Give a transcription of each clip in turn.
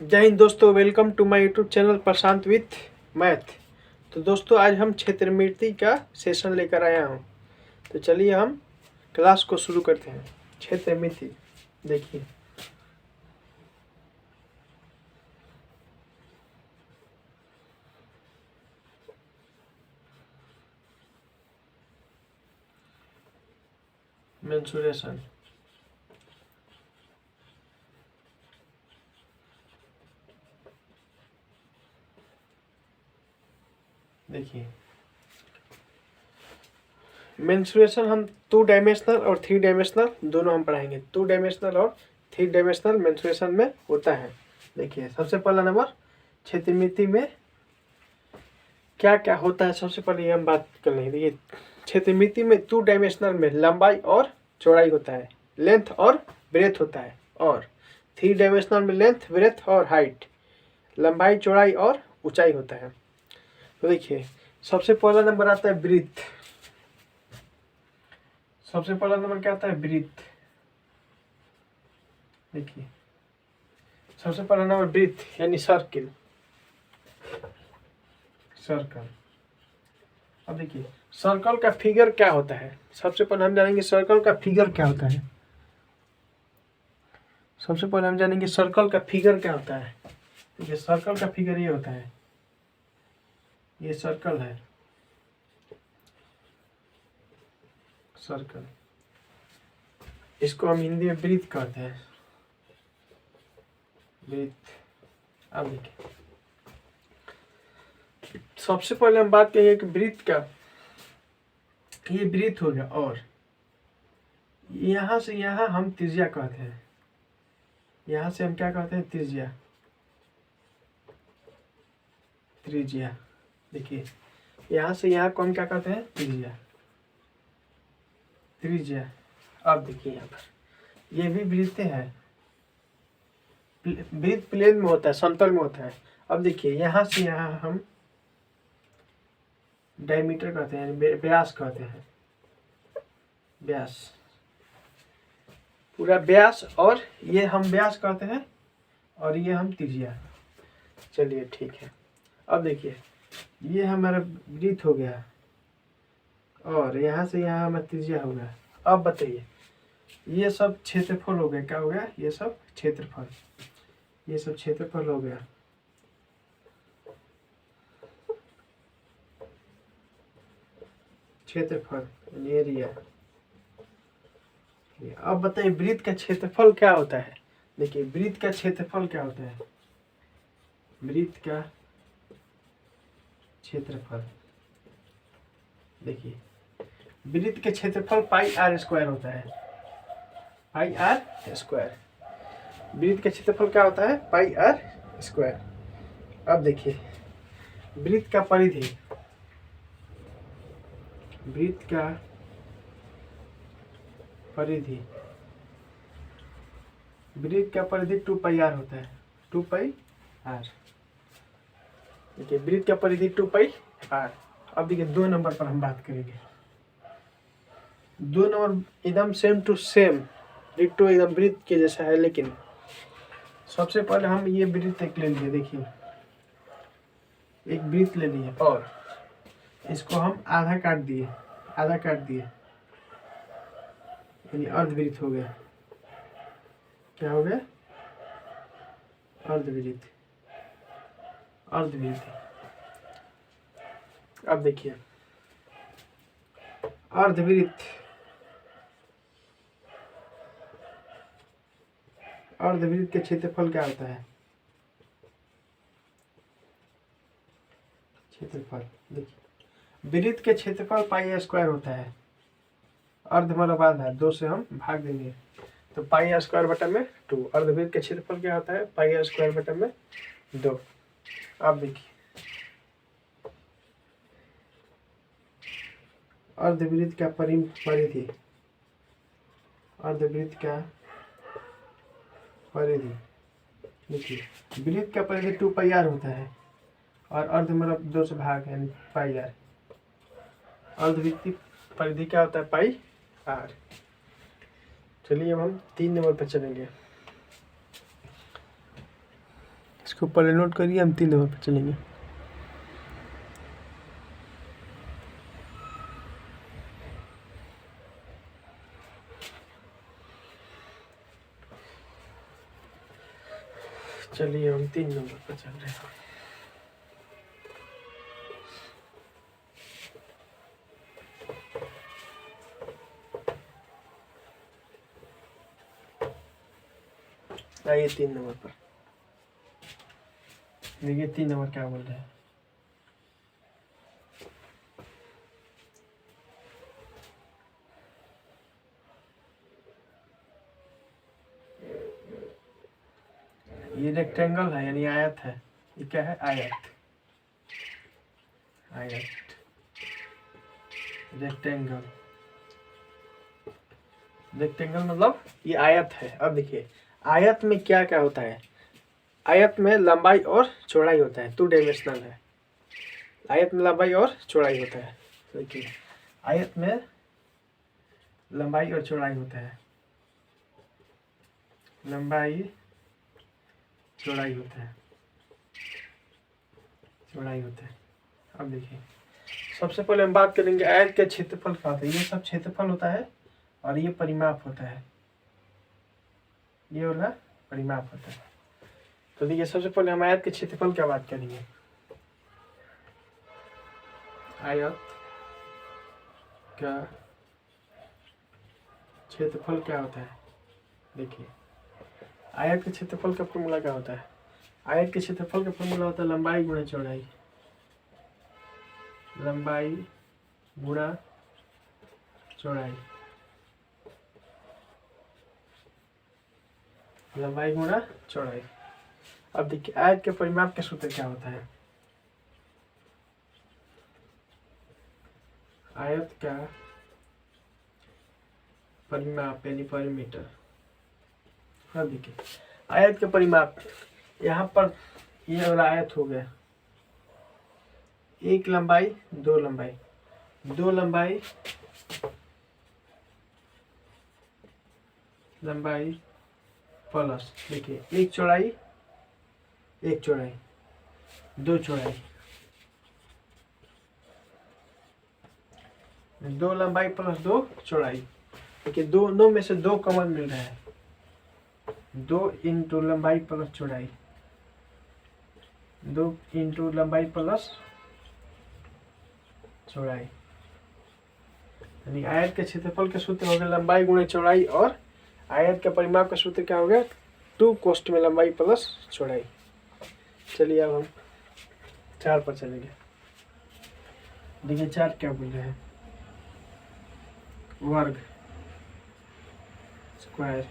जय हिंद दोस्तों, welcome to my YouTube channel Prashant with math. तो दोस्तों आज हम क्षेत्रमिति का सेशन लेकर आया हूँ। तो चलिए हम क्लास को शुरू करते हैं। क्षेत्रमिति देखिए, मेंसुरेशन। देखिए मेंसुरेशन हम 2 डायमेंशनल और 3 डायमेंशनल दोनों हम पढ़ाएंगे। 2 डायमेंशनल और 3 डायमेंशनल मेंसुरेशन में होता है। देखिए सबसे पहला नंबर, क्षेत्रमिति में क्या क्या होता है, सबसे पहले ये हम बात कर लेंगे। देखिए क्षेत्रमिति में 2 डायमेंशनल में लंबाई और चौड़ाई होता है, लेंथ और ब्रेथ होता है। और 3 डायमेंशनल में लेंथ, ब्रेथ और हाइट, लंबाई, चौड़ाई और ऊंचाई होता है। तो देखिए सबसे पहला नंबर आता है ब्रीथ। सबसे पहला नंबर क्या आता है? ब्रीथ। देखिए सबसे पहला नंबर ब्रीथ यानी सर्किल। सर्कल। अब देखिए सर्कल का फिगर क्या होता है। सबसे पहले हम जानेंगे सर्कल का फिगर क्या होता है। सबसे पहले हम जानेंगे सर्कल का फिगर क्या होता है। देखिए सर्कल का फिगर ये होता है, ये सर्कल है, सर्कल। इसको हम हिंदी में ब्रीथ कहते हैं, ब्रीथ। अब देखिए सबसे पहले हम बात करेंगे कि ब्रीथ का, ये ब्रीथ हो गया। और यहाँ से यहाँ हम त्रिज्या कहते हैं। यहाँ से हम क्या कहते हैं? त्रिज्या, त्रिज्या। देखिए यहाँ से यहाँ को हम क्या कहते हैं? त्रिज्या, त्रिज्या। अब देखिए यहाँ पर ये भी वृत्त है, वृत्त प्लेन में होता है, समतल में होता है। अब देखिए यहाँ से यहाँ हम डायमीटर कहते हैं, व्यास कहते हैं, व्यास, पूरा व्यास। और ये हम व्यास कहते हैं और ये हम त्रिज्या। चलिए ठीक है। अब देखिए ये हमारा वृत्त हो गया और यहाँ से यहाँ हमारा त्रिज्या हो गया। अब बताइए ये सब क्षेत्रफल हो गया। क्या हो गया? ये सब क्षेत्रफल, ये सब क्षेत्रफल हो गया। क्षेत्रफल एरिया। अब बताइए वृत्त का क्षेत्रफल क्या होता है। देखिए वृत्त का क्षेत्रफल क्या होता है? वृत्त का क्षेत्रफल, देखिए वृत्त के क्षेत्रफल पाई आर स्क्वायर होता है, पाई आर स्क्वायर। वृत्त का क्षेत्रफल क्या होता है? पाई आर स्क्वायर। अब देखिए वृत्त का परिधि, वृत्त का परिधि, वृत्त का परिधि 2 पाई आर होता है, 2 पाई आर। देखिए वृत्त का परिधि 2 पाई आर। अब देखिए 2 नंबर पर हम बात करेंगे। 2 नंबर एकदम सेम टू सेम, डिट्टो एकदम वृत्त के जैसा है। लेकिन सबसे पहले हम ये वृत्त एक ले लिए। देखिए एक वृत्त ले लिए और इसको हम आधा काट दिए, आधा काट दिए, यानी अर्धवृत्त हो गया। क्या हो गया? अर्धवृत्त, अर्धवृत्त। अब देखिए अर्धवृत्त, अर्धवृत्त के क्षेत्रफल क्या होता है? क्षेत्रफल देखिए वृत्त के क्षेत्रफल पाई स्क्वायर होता है। अर्ध मतलब आधा, 2 से हम भाग देंगे तो पाई स्क्वायर बटा में 2। अर्धवृत्त के क्षेत्रफल क्या होता है? पाई स्क्वायर बटा में 2। अब देखिए अर्धवृत्त का परिधि, अर्धवृत्त का परिधि। देखिए वृत्त का परिधि 2 पाई आर होता है और अर्ध मतलब 2 से भाग यानी पाई आर। अर्धवृत्त परिधि क्या होता है? पाई आर। चलिए अब हम 3 नंबर पर चलेंगे। इसको पहले नोट करिए, हम 3 नंबर पर चलेंगे। चलिए हम 3 नंबर पर चल रहे हैं। आइए 3 नंबर पर देखिए 3 नंबर क्या बोल रहे हैं। ये रेक्टेंगल है यानी आयत है। ये क्या है? आयत। आयत रेक्टेंगल। रेक्टेंगल मतलब ये आयत है। अब देखिए आयत में क्या क्या होता है। आयत में लंबाई और चौड़ाई होता है, 2 डायमेंशनल है। आयत में लंबाई और चौड़ाई होता है। देखिए आयत में लंबाई और चौड़ाई होता है। लंबाई चौड़ाई होता है। चौड़ाई होता है। अब देखिए सबसे पहले हम बात करेंगे आयत के क्षेत्रफल का। होता है ये सब क्षेत्रफल होता है और ये परिमाप होता है। ये वाला परिमाप होता है। तो देखिए सबसे पहले हम आयत के क्षेत्रफल की बात करेंगे। आयत का क्षेत्रफल क्या होता है? देखिए आयत के क्षेत्रफल का फॉर्मूला क्या होता है? आयत के क्षेत्रफल का फॉर्मूला होता है लंबाई गुणा चौड़ाई। लंबाई गुणा चौड़ाई। लंबाई गुणा चौड़ाई। अब देखिए आयत के परिमाप का सूत्र क्या होता है? आयत का परिमाप यानी परिमीटर। अब देखिए आयत के परिमाप, यहाँ पर ये वाला आयत हो गया। 1 लंबाई 2 लंबाई, 2 लंबाई लंबाई प्लस देखिए 1 चौड़ाई 1 चौड़ाई 2 चौड़ाई, 2 लंबाई प्लस 2 चौड़ाई। देखिए दोनों में से 2 कॉमन मिल रहा है। 2 इंटू लंबाई प्लस चौड़ाई, 2 इंटू लंबाई प्लस चौड़ाई। यानी आयत के क्षेत्रफल का सूत्र हो गया लंबाई गुणे चौड़ाई, और आयत के परिमाप का सूत्र क्या हो गया? 2 कोष्ठ में लंबाई प्लस चौड़ाई। चलिए अब हम 4 पर चलेंगे। देखिए 4 क्या बोल रहे हैं? वर्ग स्क्वायर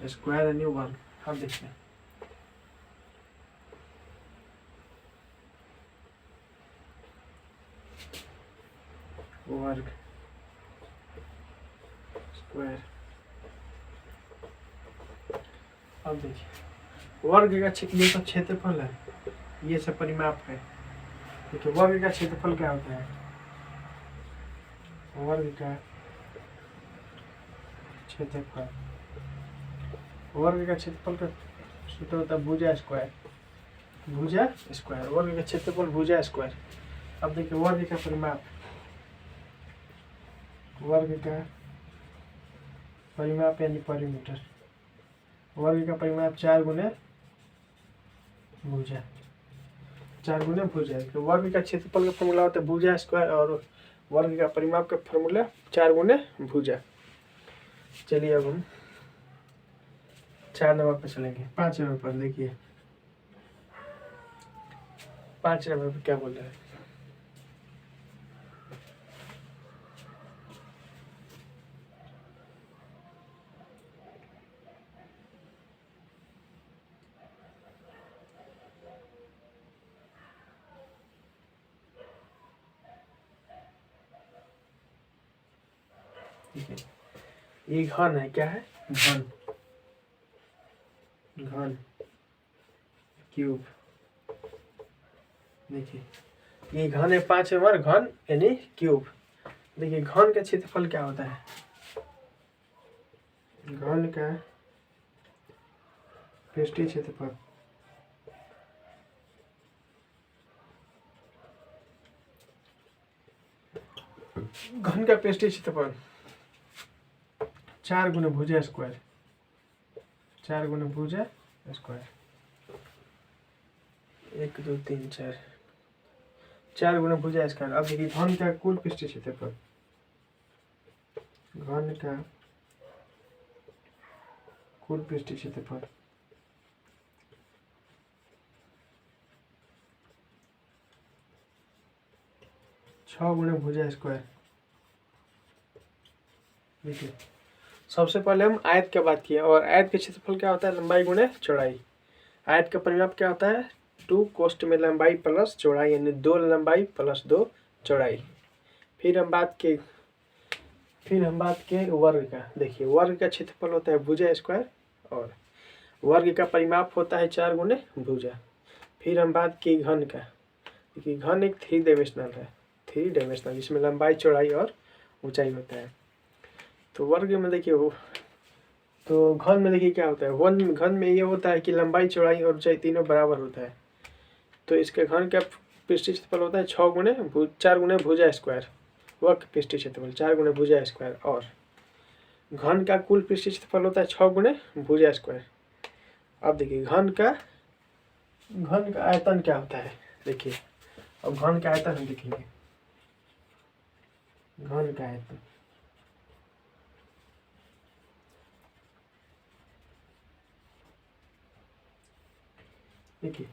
स्क्वायर यानी वर्ग। अब देखिए वर्ग स्क्वायर। अब देखिए वर्ग का ये सब क्षेत्रफल है, ये सब परिमाप है। देखिए वर्ग का क्षेत्रफल क्या होता है? वर्ग का क्षेत्रफल, वर्ग का क्षेत्रफल का सूत्र होता है भुजा स्क्वायर। भुजा स्क्वायर, वर्ग का क्षेत्रफल भुजा स्क्वायर। अब देखिए वर्ग का परिमाप, वर्ग का परिमाप यानी परिमीटर। वर्ग का परिमाप 4 गुने भुजा, 4 गुने भुजा। तो वर्ग का क्षेत्रफल का फॉर्मूला होता है भुजा स्क्वायर, और वर्ग का परिमाप का फॉर्मूला 4 गुने भुजा। चलिए अब हम 4 नंबर पर चलेंगे। 5 नंबर पर देखिए 5 नंबर पर क्या बोल रहा है? ये घन है। क्या है? घन। घन क्यूब। देखिए ये घन है 5 नंबर, घन यानी क्यूब। देखिए घन का क्षेत्रफल क्या होता है? घन का पृष्ठीय क्षेत्रफल घन का पृष्ठीय क्षेत्रफल 4 गुना भुजा स्क्वायर 4 गुना भुजा स्क्वायर 1 2 3 4 4 गुना भुजा स्क्वायर। अब देखिए घन का कुल पृष्ठीय क्षेत्रफल घन का कुल पृष्ठीय क्षेत्रफल 6 गुना भुजा स्क्वायर। देखिए सबसे पहले हम आयत की बात किए और आयत के क्षेत्रफल क्या होता है लंबाई गुणे चौड़ाई। आयत का परिमाप क्या होता है 2 कोष्ठ में लंबाई प्लस चौड़ाई यानी 2 लंबाई प्लस 2 चौड़ाई। फिर हम बात के वर्ग का। देखिए वर्ग का क्षेत्रफल होता है भुजा स्क्वायर और वर्ग का परिमाप होता है 4 गुने भुजा। फिर हम बात की घन का। देखिए घन एक 3 डायमेंशनल है 3 डायमेंशनल जिसमें लंबाई चौड़ाई और ऊंचाई होता है। तो वर्ग में देखिए वो तो घन में देखिए क्या होता है घन में ये होता है कि लंबाई चौड़ाई और ऊंचाई तीनों बराबर होता है। तो इसके घन का पृष्ठीय क्षेत्रफल होता है 4 गुने भुजा स्क्वायर वक्र पृष्ठीय क्षेत्रफल 4 गुने भुजा स्क्वायर और घन का कुल पृष्ठीय क्षेत्रफल होता है 6 गुने भुजा स्क्वायर। अब देखिए घन का आयतन क्या होता है। देखिए अब घन का आयतन हम देखेंगे। घन का आयतन देखिए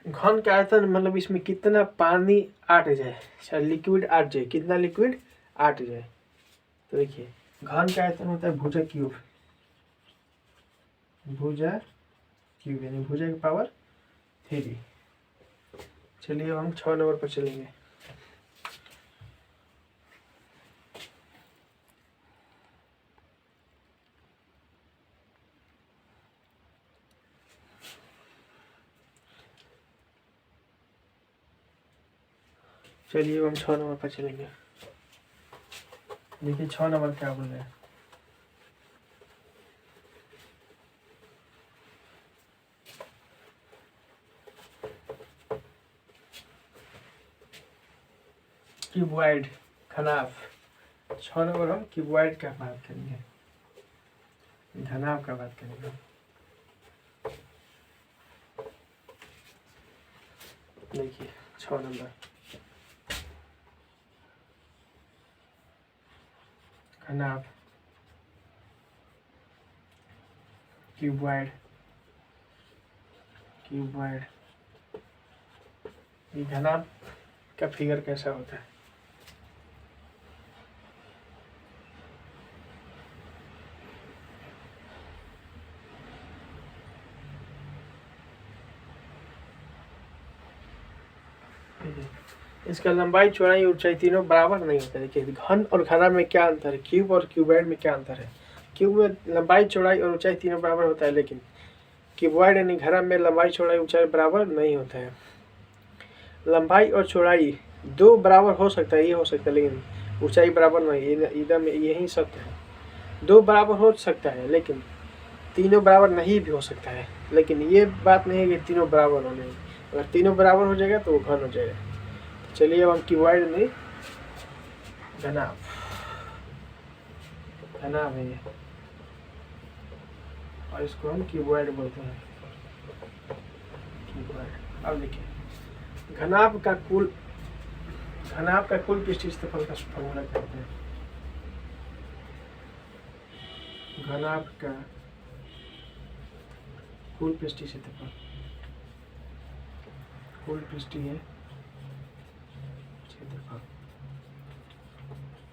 घन का आयतन मतलब इसमें कितना पानी आट जाए अच्छा लिक्विड आट जाए कितना लिक्विड आट जाए। तो देखिए घन का आयतन होता है भुजा क्यूब यानी भुजा की पावर 3। चलिए अब हम 6 नंबर पर चलेंगे। चलिए अब हम 6 नंबर पर चलेंगे। देखिए 6 नंबर क्या बोल रहे हैं। क्यूबॉइड घनाभ 6 नंबर हम क्यूबॉइड का बात करेंगे घनाभ का बात करेंगे। देखिए 6 नंबर घनाभ क्यूबॉइड ये घनाभ का फिगर कैसा होता है। इसका लंबाई चौड़ाई ऊंचाई तीनों बराबर नहीं होता है। देखिए घन और घनाभ में क्या अंतर है क्यूब और क्यूबॉइड में क्या अंतर है। क्यूब में लंबाई चौड़ाई और ऊंचाई तीनों बराबर होता है लेकिन क्यूबॉइड यानी घनाभ में लंबाई चौड़ाई ऊंचाई बराबर नहीं होता है। लंबाई और चौड़ाई 2 बराबर हो सकता है ये हो सकता है लेकिन ऊंचाई बराबर नहीं एकदम यही सत्य है। 2 बराबर हो सकता है लेकिन तीनों बराबर नहीं भी हो सकता है। लेकिन ये बात नहीं है कि तीनों बराबर होने अगर तीनों बराबर हो जाएगा तो वो घन हो जाएगा। चलिए अब हम क्यूबॉइड में घनाभ है ये और इसको हम क्यूबॉइड बोलते हैं क्यूबॉइड। अब देखिए घनाभ का कुल पृष्ठीय क्षेत्रफल का फॉर्मूला कहते हैं। घनाभ का कुल पृष्ठीय क्षेत्रफल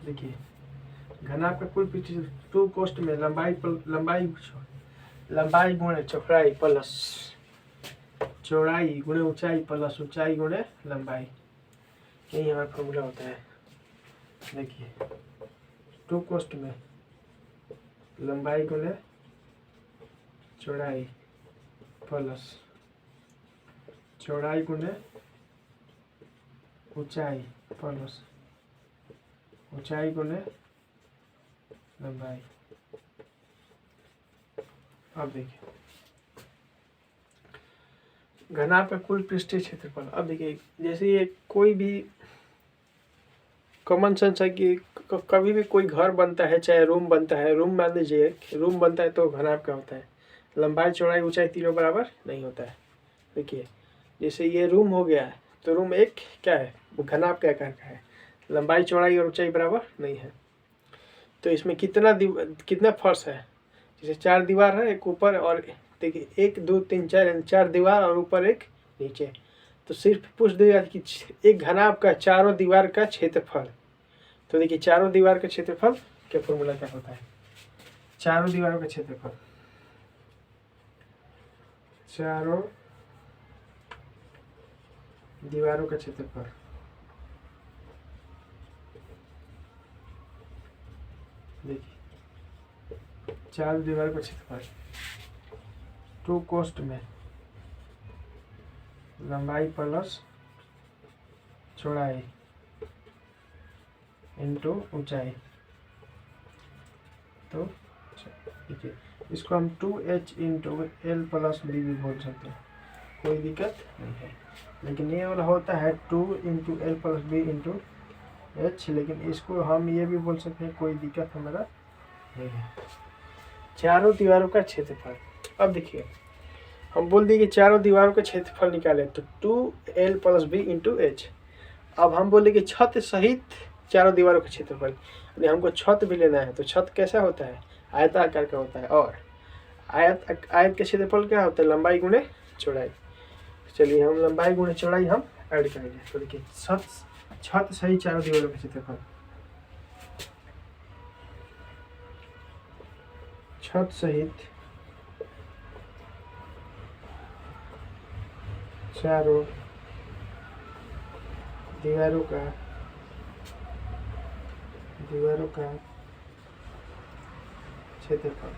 देखिए घनाभ का कुल पृष्ठीय 2 कोष्ठ में लंबाई गुणे चौड़ाई प्लस चौड़ाई गुणे ऊंचाई प्लस ऊंचाई गुणे लंबाई यही हमारा फॉर्मूला होता है। देखिए 2 कोष्ठ में लंबाई गुणे चौड़ाई प्लस चौड़ाई गुणे ऊंचाई प्लस ऊंचाई गुणे लंबाई अब देखिए घनाभ का कुल पृष्ठीय क्षेत्रफल। अब देखिए जैसे ये कोई भी कॉमन सेंस है कि कभी भी कोई घर बनता है, चाहे रूम बनता है, रूम मान लीजिए रूम बनता है तो घनाभ क्या होता है, लंबाई चौड़ाई ऊंचाई तीनों बराबर नहीं होता है। देखिए जैसे ये रूम हो गया है तो रूम एक क्या है, घनाभ क्या आकार का है, लंबाई चौड़ाई और ऊंचाई बराबर नहीं है। तो इसमें कितना फर्श है, जैसे 4 दीवार है, एक ऊपर और देखिए 1 2 3 4 दीवार और ऊपर एक नीचे। तो सिर्फ पूछ देगा कि एक घनाभ का चारों दीवार का क्षेत्रफल। तो देखिए चारों दीवार का क्षेत्रफल क्या फॉर्मूला क्या होता है, चारों दीवारों का क्षेत्रफल, चारों दीवारों का क्षेत्रफल देखिए चारों दीवारों का क्षेत्रफल 2 कोष्ठ में लंबाई प्लस चौड़ाई इंटू ऊंचाई। तो देखिए इसको हम 2h into L plus B भी बोल सकते हैं, कोई दिक्कत नहीं है। लेकिन ये वाला होता है 2 into L plus B into H, लेकिन इसको हम ये भी बोल सकते हैं, कोई दिक्कत हमारा नहीं है। चारों दीवारों का क्षेत्रफल। अब देखिए हम बोल दिए कि चारों दीवारों का क्षेत्रफल निकाले तो 2l plus B into H. अब हम बोले कि छत सहित चारों दीवारों का क्षेत्रफल, यानी हमको छत भी लेना है। तो छत कैसा होता है, आयताकार का होता है, और आयत का क्षेत्रफल क्या होता है, लंबाई गुणे चौड़ाई। चलिए हम लंबाई गुणे चौड़ाई हम ऐड करेंगे। तो देखिए छत सहित चारों दीवारों का क्षेत्रफल, छत सहित चारों दीवारों का क्षेत्रफल।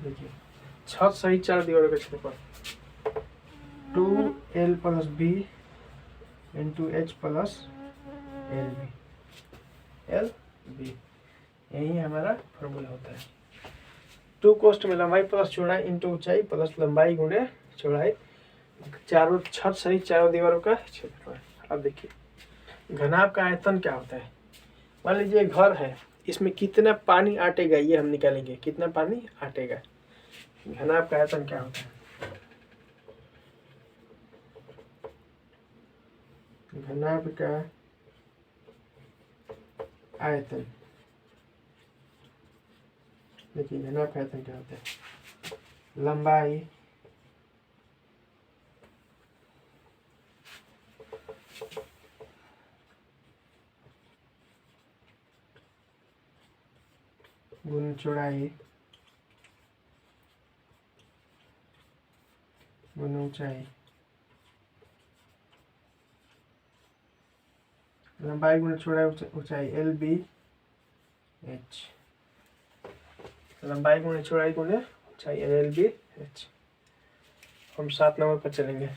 देखिए छत सहित चारों दीवारों का क्षेत्रफल 2l plus B into H plus L B, यही हमारा फॉर्मूला होता है। 2 कोष्ठ में लंबाई प्लस चौड़ाई इंटू ऊंचाई प्लस लंबाई गुणे चौड़ाई, चारों छत सहित चारों दीवारों का क्षेत्रफल। अब देखिए घनाभ का आयतन क्या होता है। मान लीजिए घर है, इसमें कितना पानी आटेगा ये हम निकालेंगे, कितना पानी आटेगा। घनाभ का आयतन क्या होता है, घनाभ का आयतन। देखिए घनाभ का आयतन क्या होता है, लंबाई गुण चौड़ाई गुण ऊंचाई, लंबाई गुण चौड़ाई ऊंचाई एल बी एच, लंबाई गुणे चौड़ाई गुणे ऊंचाई एल बी एच। हम 7 नंबर पर चलेंगे।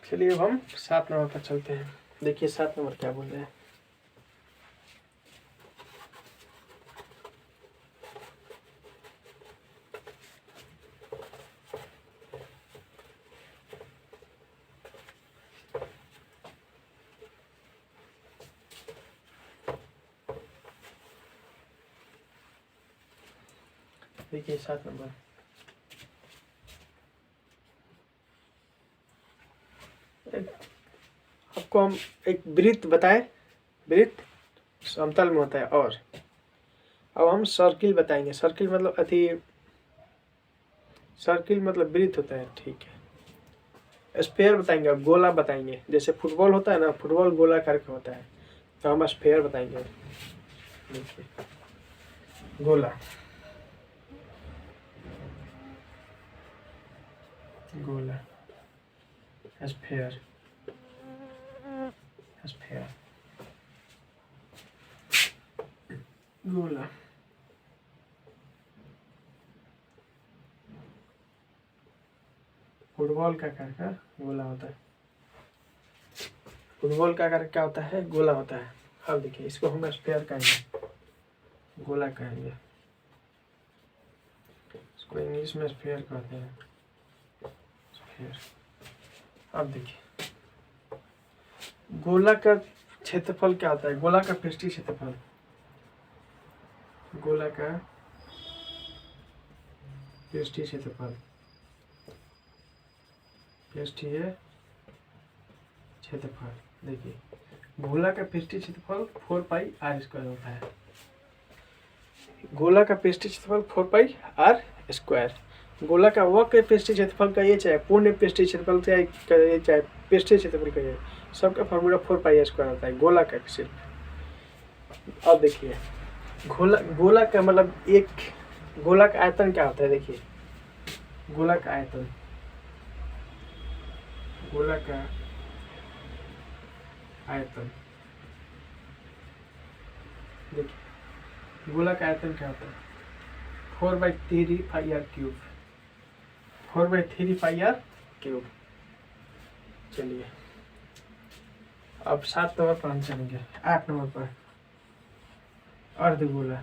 चलिए अब हम 7 नंबर पर चलते हैं। देखिए 7 नंबर क्या बोल रहे हैं। देखिए 7 नंबर, आपको हम एक वृत्त बताएं, वृत्त समतल में होता है, और अब हम सर्किल बताएंगे। सर्किल मतलब सर्किल मतलब वृत्त होता है, ठीक है। स्फेयर बताएंगे, अब गोला बताएंगे। जैसे फुटबॉल होता है ना, फुटबॉल गोलाकार का होता है, तो हम स्फेयर बताएंगे। देखिए गोला, गोला, स्फेयर, स्फेयर। गोला, फुटबॉल का आकार का गोला होता है। फुटबॉल का आकार क्या होता है? गोला होता है। अब देखिए इसको हम स्फीयर कहेंगे, गोला कहेंगे, इसको इंग्लिश में स्फीयर कहते हैं, स्फीयर। अब देखिए गोला का क्षेत्रफल क्या होता है? गोला का पृष्ठीय क्षेत्रफल, गोला का पृष्ठीय क्षेत्रफल, पृष्ठीय क्षेत्रफल। देखिए गोला का पृष्ठीय क्षेत्रफल 4 पाई आर स्क्वायर होता है। गोला का पृष्ठीय क्षेत्रफल 4 पाई आर स्क्वायर। गोला का वक्र पृष्ठीय क्षेत्रफल का ये चाहे पूर्ण पृष्ठीय क्षेत्रफल चाहे पृष्ठीय क्षेत्रफल का ये सबका फॉर्मूला 4 पाई स्क्वायर होता है गोला का सिर्फ। अब देखिए गोला का मतलब एक गोला का आयतन क्या होता है? देखिए गोला का आयतन, गोला का आयतन, देखिए गोला का आयतन क्या होता है? 4/3 pi r cube, 4/3 pi r cube. चलिए अब 7 नंबर पर हम चलेंगे। 8 नंबर पर अर्धगोला,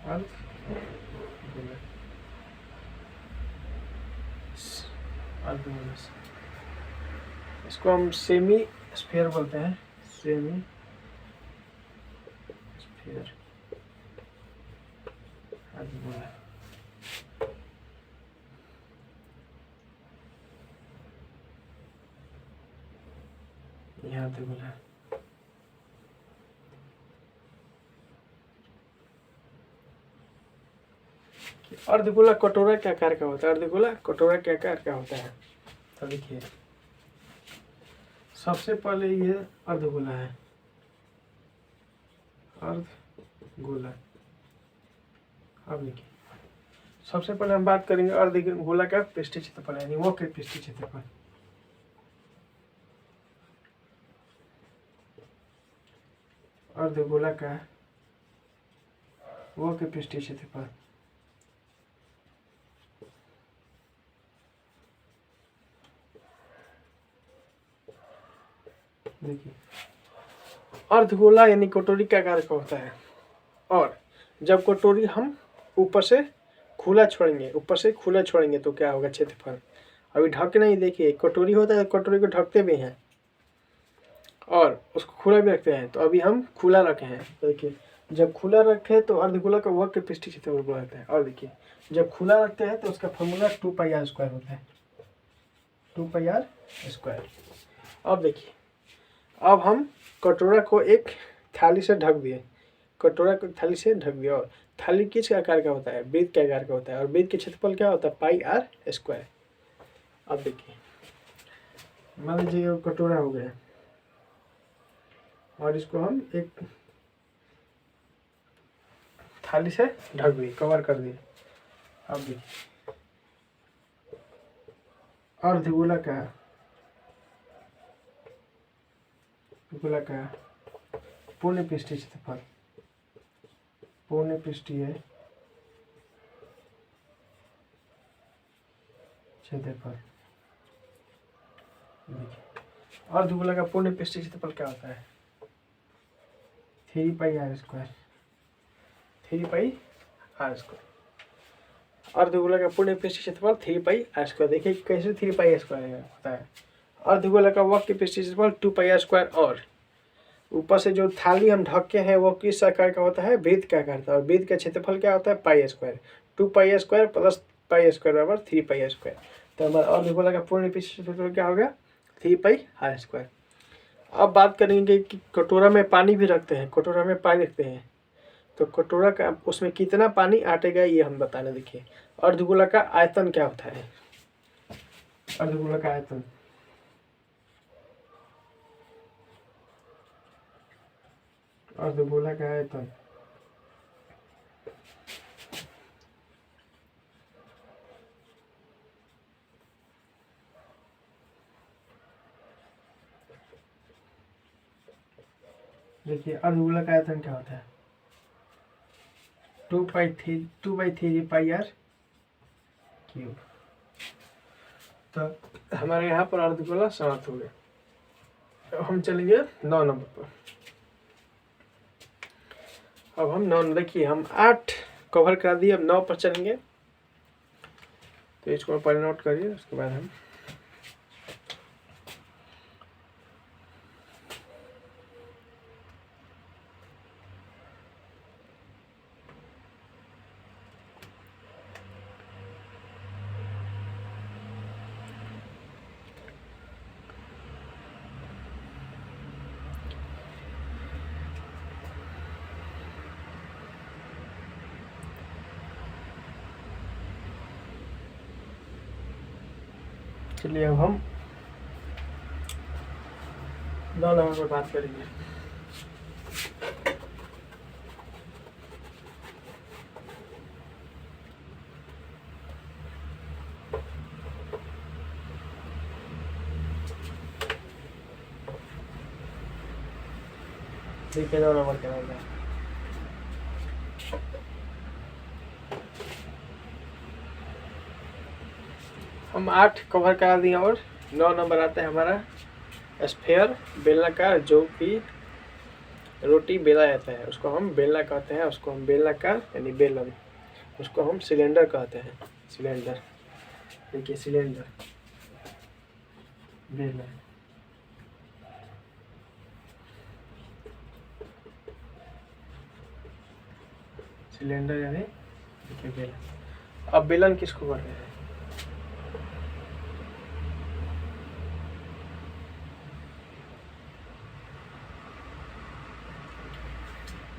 अर्धगोला, अर्धगोला, इसको हम सेमी स्फीयर बोलते हैं, सेमी स्फीयर, अर्धगोला। यह अर्धगोला, अर्धगोला कटोरा के आकार का होता है। अर्धगोला कटोरा के आकार का होता है। तो देखिए सबसे पहले ये अर्धगोला है, अर्धगोला। अब देखिए सबसे पहले हम बात करेंगे अर्धगोला का पृष्ठीय क्षेत्रफल यानी वो के पृष्ठीय क्षेत्रफल। अर्धगोला का वो के पृष्ठीय क्षेत्रफल, देखिए अर्धगोला यानी कटोरी के आकार का होता है। और जब कटोरी हम ऊपर से खुला छोड़ेंगे, ऊपर से खुला छोड़ेंगे तो क्या होगा? क्षेत्रफल। अभी ढक नहीं, देखिए कटोरी होता है, कटोरी को ढकते भी हैं और उसको खुला भी रखते हैं। तो अभी हम खुला रखे हैं, तो देखिए जब खुला रखे तो अर्धगोला का वक्र पृष्ठीय क्षेत्रफल बोला जाता है। और देखिए जब खुला रखते हैं तो उसका फॉर्मूला 2 पाई आर स्क्वायर होता है, 2 पाई आर स्क्वायर। अब देखिए अब हम कटोरा को एक थाली से ढक दिए, कटोरा को थाली से ढक दिया। और थाली किस आकार का होता है? वृत्त के आकार का होता है। और वृत्त के क्षेत्रफल क्या होता है? पाई आर स्क्वायर। अब देखिए मान लीजिए कटोरा हो गया और इसको हम एक थाली से ढक दिए, कवर कर दिए। अब देखिए अर्धगोला का गोला का पूर्ण पृष्ठीय क्षेत्रफल, पूर्ण पृष्ठीय क्षेत्रफल। देखिए अर्धगोला का पूर्ण पृष्ठीय क्षेत्रफल क्या होता है? 3 pi r square, 3 pi r square. अर्धगोला का पूर्ण पृष्ठीय क्षेत्रफल 3 पाई आर स्क्वायर। देखिए कैसे 3 पाई स्क्वायर होता है। अर्धगोला का वक्र पृष्ठीय क्षेत्रफल 2 पाई आर स्क्वायर। और ऊपर से जो थाली हम ढक के हैं वो किस आकार का होता है? वृत्त का आकार का। और वृत्त का क्षेत्रफल क्या होता है? Pi square. 2 pi square plus pi square बराबर 3 पाई स्क्वायर। तो हमारा अर्धगोला का पूर्ण पृष्ठीय क्षेत्रफल क्या होगा? 3 पाई आर स्क्वायर। अब बात करेंगे कि कटोरा में पानी भी रखते हैं, कटोरा में पानी रखते हैं तो कटोरा का उसमें कितना पानी आटेगा ये हम बताने। देखिए अर्धगोला का आयतन क्या होता है? अर्धगोला का आयतन, अर्धगोला का आयतन देखिए अर्धगोलक आयतन क्या होता है, 2/3 पाई आर क्यूब। तो हमारे यहाँ पर अर्धगोला समाप्त हो गया। अब हम चलेंगे 9 नंबर पर। अब हम 9, देखिए हम 8 कवर करा दिए, अब 9 पर चलेंगे। तो इसको पहले नोट करिए, उसके बाद हम चलिए अब हम 9 नंबर पर बात करेंगे। देखिए 9 नंबर क्या होगा। हम 8 कवर करा दिए और 9 नंबर आता है हमारा स्फेयर, बेलनाकार, जो कि रोटी बेला जाता है उसको हम बेलना कहते हैं, उसको हम बेलनाकार यानी बेलन, उसको हम सिलेंडर कहते हैं, सिलेंडर। देखिए सिलेंडर, बेलन, सिलेंडर यानी देखिए बेलन। अब बेलन किसको कहते हैं,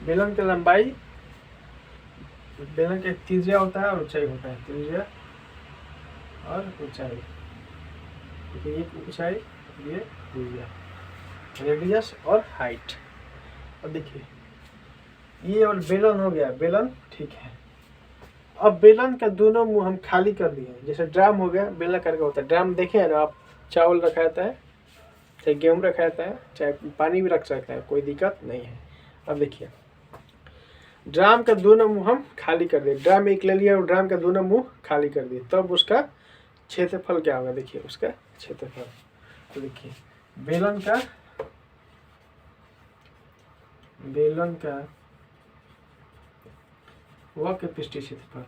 बेलन की लंबाई, बेलन की त्रिज्या होता है और ऊंचाई होता है, त्रिज्या और ऊंचाई। ये ऊंचाई, ये त्रिज्या, रेडियस और हाइट। अब देखिए ये और बेलन हो गया, बेलन ठीक है। अब बेलन का दोनों मुंह हम खाली कर दिए। जैसे ड्राम हो गया, बेलन करके होता है ड्राम, देखे ना आप, चावल रखा जाता है, चाहे गेहूँ रखा जाता है, चाहे पानी भी रख सकता है, कोई दिक्कत नहीं है। अब देखिए ड्राम का दोनों मुंह हम खाली कर दिए, ड्राम एक ले लिया और ड्राम का दोनों मुंह खाली कर दिए, तब उसका क्षेत्रफल क्या होगा, देखिए उसका क्षेत्रफल। तो देखिए बेलन का वक्र पृष्ठीय क्षेत्रफल,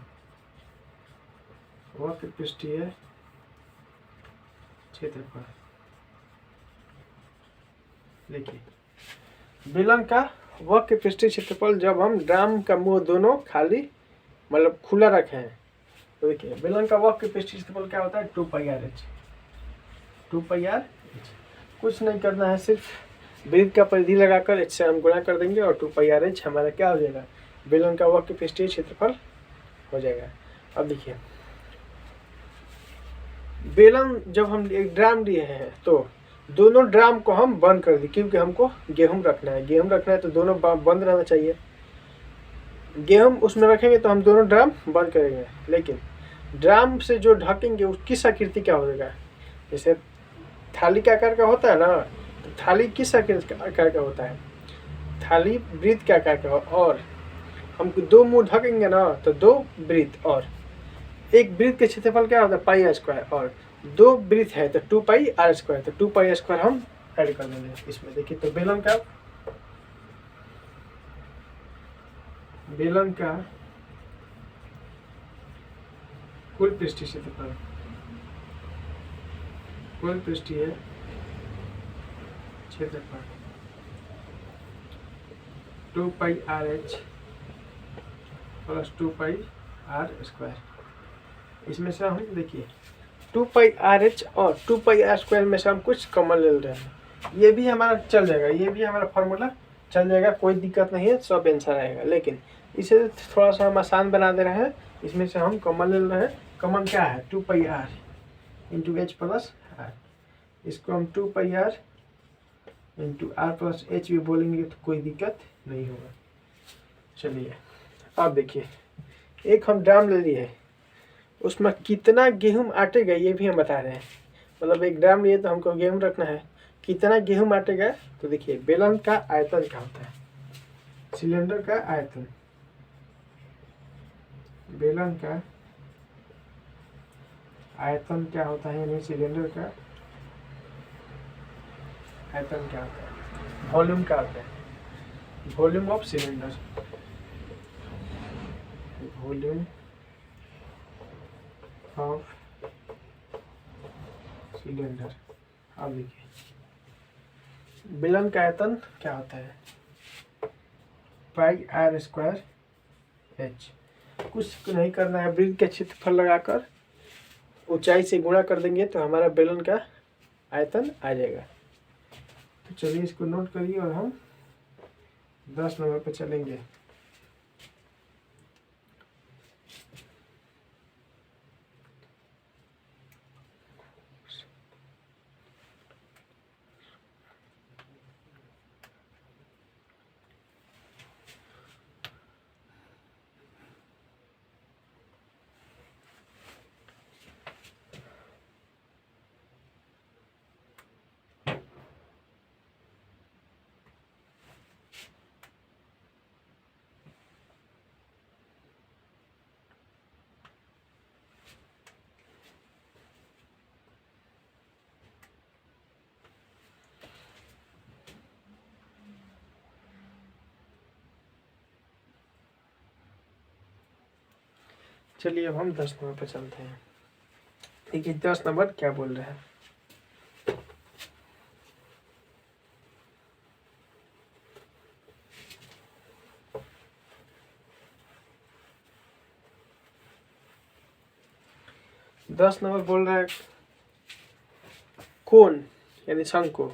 वक्र पृष्ठीय क्षेत्रफल। देखिए बेलन का वक्र पृष्ठीय क्षेत्रफल जब हम ड्राम का मुंह दोनों खाली मतलब खुला रखे हैं, तो देखिए बेलन का वक्र पृष्ठीय क्षेत्रफल क्या होता है, 2πr/h। 2πr/h कुछ नहीं करना है, सिर्फ वृत्त का परिधि लगाकर h से हम गुणा कर देंगे और 2πr/h हमारा क्या हो जाएगा, बेलन का वक्र पृष्ठीय क्षेत्रफल हो जाएगा। अब देखिए बेलन जब हम एक ड्राम लिए हैं तो दोनों ड्राम को हम बंद कर दिए, क्योंकि हमको गेहूं रखना है, तो दोनों बंद रहना चाहिए। गेहूं उसमें रखेंगे तो हम दोनों ड्राम बंद करेंगे, लेकिन ड्राम से जो ढकेंगे उसकी आकृति क्या हो जाएगा, जैसे थाली का आकार का होता है ना, तो थाली किस आकार का होता है, थाली वृत्त के आकार का। और हम 2 मुंह ढकेंगे ना तो 2 वृत्त, और एक वृत्त के क्षेत्रफल क्या होता है, πr², और 2 वृत्त है तो 2πr², तो 2πr² हम ऐड कर देंगे इसमें। देखिए तो बेलन का कुल पृष्ठीय क्षेत्रफल, कुल पृष्ठीय क्षेत्रफल 2πr/h + 2πr²। इसमें से हम देखिए 2πr/h और 2πr² में से हम कुछ कॉमन ले रहे हैं, ये भी हमारा चल जाएगा, ये भी हमारा फॉर्मूला चल जाएगा, कोई दिक्कत नहीं है, सब आंसर आएगा। लेकिन इसे थोड़ा सा हम आसान बना दे रहे हैं, इसमें से हम कॉमन ले रहे हैं। कॉमन क्या है, 2πr × h + r, इसको हम 2πr × r + h भी बोलेंगे तो कोई दिक्कत नहीं होगा। चलिए अब देखिए एक हम ड्राम ले लिए, उसमें कितना गेहूं आटेगा ये भी हम बता रहे हैं। मतलब एक ड्राम लिए तो हमको गेहूं रखना है, कितना गेहूं बांटेगा, तो देखिए बेलन का आयतन क्या होता है, सिलेंडर का आयतन, बेलन का आयतन क्या होता है, यानी सिलेंडर का आयतन क्या होता है, वॉल्यूम क्या होता है, volume of cylinder, volume of cylinder. अब देखिए बेलन का आयतन क्या होता है, पाई आर स्क्वायर एच। कुछ नहीं करना है, वृत्त के क्षेत्रफल लगाकर ऊंचाई से गुणा कर देंगे तो हमारा बेलन का आयतन आ जाएगा। तो चलिए इसको नोट करिए और हम 10 नंबर पे चलेंगे। चलिए अब हम 10 नंबर पे चलते हैं। देखिए 10 नंबर क्या बोल रहे हैं, दस नंबर बोल रहा है कोण यानी शंकु,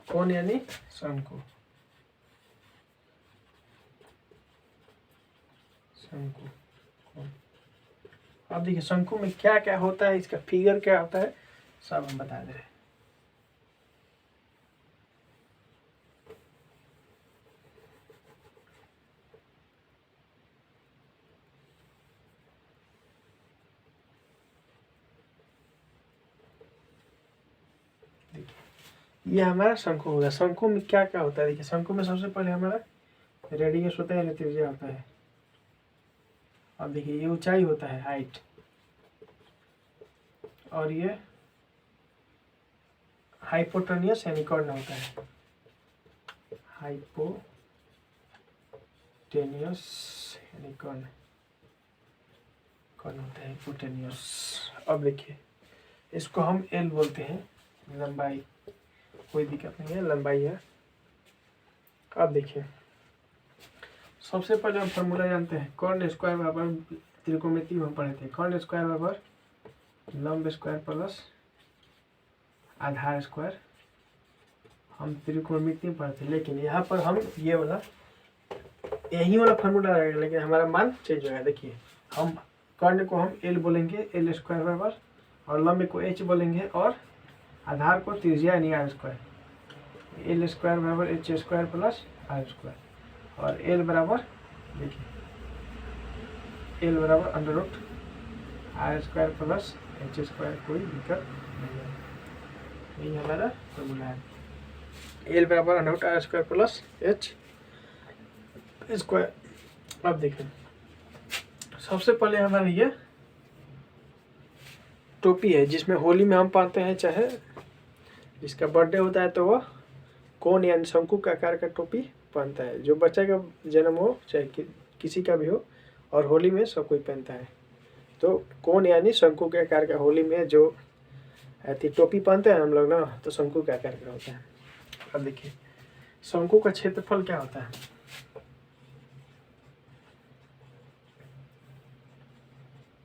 कोण यानी शंकु, शंकु कोण। अब देखिए शंकु में क्या क्या होता है, इसका फिगर क्या होता है, सब हम बता दे रहे हैं। ये हमारा शंकु होगा। शंकु में क्या क्या होता है, देखिए शंकु में सबसे पहले हमारा रेडियस होता है, त्रिज्या होता है। अब देखिए ये ऊंचाई होता है, हाइट, और ये हाइपोटेनियस यानी कर्ण होता है, हाइपोटेनियस यानी कर्ण, कर्ण होता है हाइपोटेनियस। अब देखिए इसको हम एल बोलते हैं, लंबाई, कोई दिक्कत नहीं है, लंबाई है। अब देखिए सबसे पहले हम फॉर्मूला जानते हैं, कर्ण स्क्वायर बराबर, त्रिकोणमिति में हम पढ़े थे, कर्ण स्क्वायर बराबर लंब स्क्वायर प्लस आधार स्क्वायर, हम त्रिकोणमिति में पढ़े थे। लेकिन यहाँ पर हम ये वाला यही वाला फॉर्मूला रहेगा, लेकिन हमारा मान चेंज होगा। देखिए हम कर्ण को हम एल बोलेंगे, एल स्क्वायर बराबर, और लंब को एच बोलेंगे, और आधार को त्रिज्या यानी आर स्क्वायर, एल स्क्वायर बराबर H square plus R square, और एल बराबर देखिए एल बराबर under root R square plus H square, कोई दिक्कत नहीं है। यही हमारा फॉर्मूला है, एल बराबर under root R square plus H square. अब देखिए सबसे पहले हमारा ये टोपी है, जिसमें होली में हम पहनते हैं, चाहे जिसका बर्थडे होता है तो वह कोण यानी शंकु का आकार का टोपी पहनता है। जो बच्चे का जन्म हो चाहे किसी का भी हो, और होली में सब कोई पहनता है। तो कोण यानी शंकु के आकार का, होली में जो ऐसी टोपी पहनते हैं हम लोग ना, तो शंकु के आकार का होता है। अब देखिए शंकु का क्षेत्रफल क्या होता है,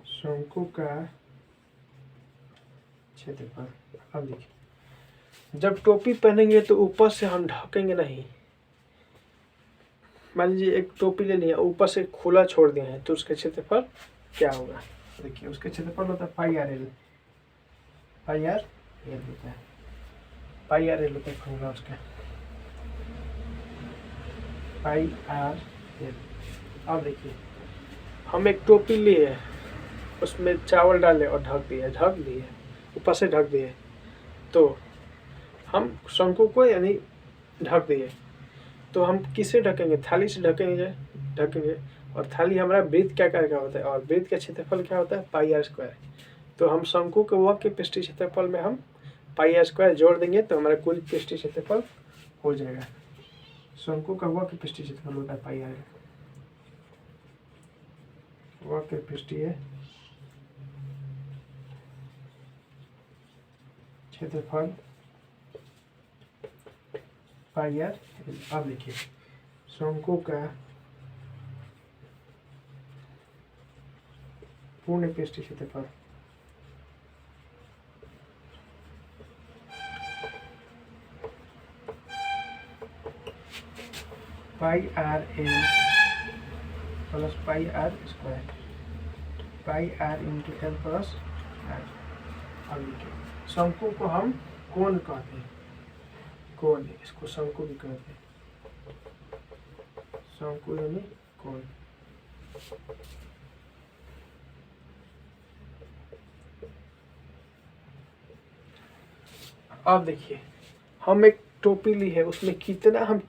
शंकु का क्षेत्रफल। अब देखिए जब टोपी पहनेंगे तो ऊपर से हम ढकेंगे नहीं। मान लीजिए एक टोपी ले लिया, ऊपर से खुला छोड़ दिए हैं, तो उसका क्षेत्रफल क्या होगा, देखिए उसका क्षेत्रफल होता है पाई आर एल, पाई आर एल होता है, पाई आर एल होता है फॉर्मूला उसका, पाई आर एल। अब देखिए हम एक टोपी लिए, उसमें चावल डाले और ढक दिए, ऊपर से ढक दिए, तो हम शंकु को यानी ढक दिए, तो हम किससे ढकेंगे? थाली से ढकेंगे। और थाली हमारा वृत्त क्या क्या होता है, और वृत्त का क्षेत्रफल क्या होता है? पाई आर स्क्वायर। तो हम शंकु के वक्र के पृष्ठीय क्षेत्रफल में हम पाई आर स्क्वायर जोड़ देंगे तो हमारा कुल पृष्ठीय क्षेत्रफल हो जाएगा। शंकु का वक्र पृष्ठीय क्षेत्रफल होता है पाई आर, वक्र पृष्ठीय क्षेत्रफल पाई आर। अब देखिए शंकु का पूर्ण पृष्ठीय क्षेत्रफल pi r l plus pi r square, pi r into L plus r. अब देखिए शंकु को हम कोण कहते हैं, कोण, इसको शंकु भी कहते हैं, शंकु यानी कोण। अब देखिए हम एक टोपी ली है, उसमें कितना हम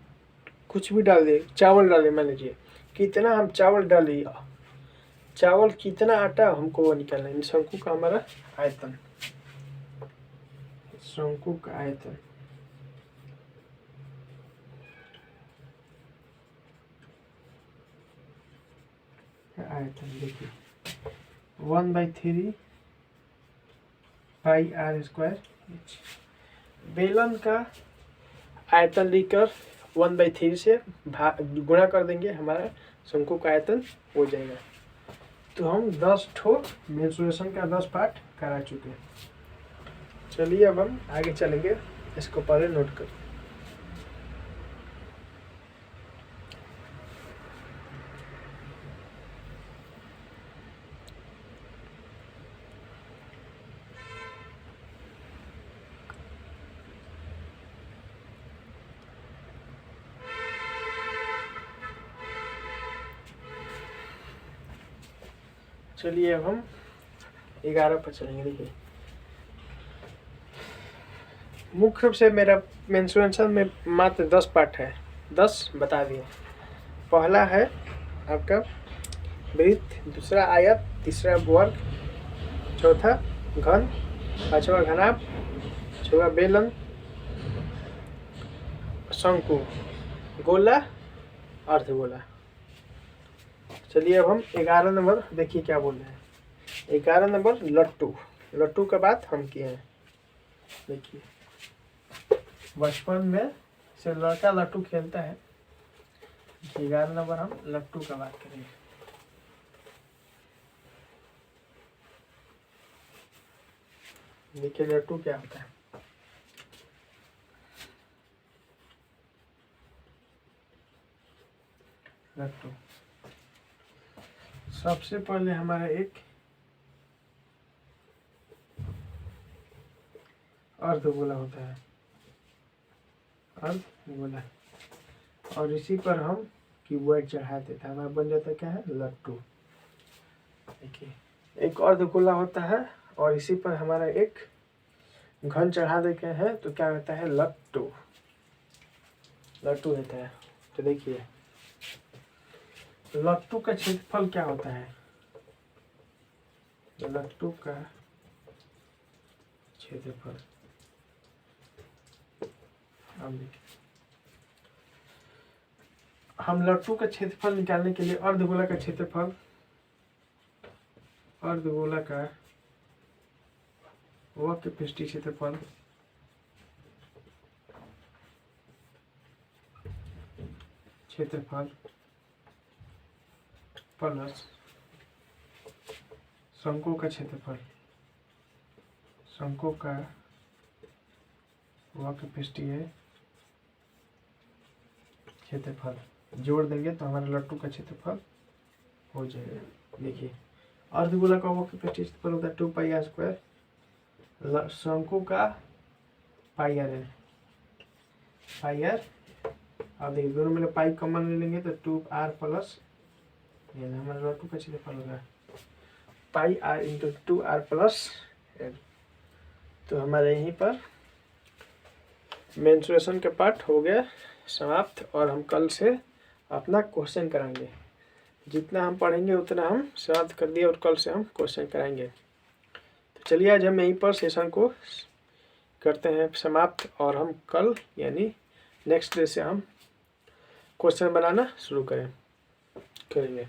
कुछ भी डाल दे, चावल डाले, मान लीजिए कितना हम चावल डालिए, चावल कितना आटा हमको वो निकालना है। शंकु का हमारा आयतन, शंकु का आयतन देखिए 1/3 पाई आर स्क्वायर। बेलन का आयतन लेकर 1/3 से गुणा कर देंगे, हमारा शंकु का आयतन हो जाएगा। तो हम 10 ठो मेंसुरेशन का 10 पार्ट करा चुके हैं। चलिए अब हम आगे चलेंगे, इसको पहले नोट कर। चलिए अब हम 11 पर चलेंगे। देखिए मुख्य रूप से मेरा मेंसुरेशन में मात्र 10 पार्ट है, 10 बता दिए। पहला है आपका वृत्त, दूसरा आयत, तीसरा वर्ग, चौथा घन, पांचवा घनाभ, छठवा बेलन, शंकु, गोला, अर्धगोला। चलिए अब हम 11 नंबर देखिए क्या बोल रहे हैं। 11 नंबर लट्टू, लट्टू का बात हम किए हैं। देखिए बचपन में से लड़का लट्टू खेलता है। 11 नंबर हम लट्टू का बात करेंगे। देखिए लट्टू क्या होता है। लट्टू सबसे पहले हमारा एक अर्धगोला होता है, अर्धगोला, और इसी पर हम क्यूबॉइड चढ़ा देते हैं, हमारा बन जाता है क्या है? लट्टू। देखिए एक अर्धगोला होता है और इसी पर हमारा एक घन चढ़ा देते हैं तो क्या होता है? लट्टू, लट्टू होता है। तो देखिए लट्टू का क्षेत्रफल क्या होता है? लट्टू का क्षेत्रफल, अब देखिए हम लट्टू का क्षेत्रफल निकालने के लिए अर्धगोला का क्षेत्रफल, अर्धगोला का वक्र पृष्ठीय क्षेत्रफल प्लस शंकु का क्षेत्रफल, शंकु का वक्र पृष्ठीय क्षेत्रफल जोड़ देंगे तो हमारा लट्टू का क्षेत्रफल हो जाएगा। देखिए अर्धगोला का वक्र पृष्ठीय क्षेत्रफल होता है 2 पाई आर स्क्वायर, शंकु का पाई आर है, पाई आर। अब देखिए दोनों में पाई कॉमन ले लेंगे तो 2r प्लस हमारा लट्टू का क्षेत्रफल होगा pi r into 2r plus l. तो हमारे यहीं पर मेंस्ट्रुएशन के पार्ट हो गया समाप्त और हम कल से अपना क्वेश्चन कराएंगे। जितना हम पढ़ेंगे उतना हम समाप्त कर दिए और कल से हम क्वेश्चन कराएंगे। तो चलिए आज हम यहीं पर सेशन को करते हैं समाप्त और हम कल यानी नेक्स्ट डे से हम क्वेश्चन बनाना शुरू करेंगे।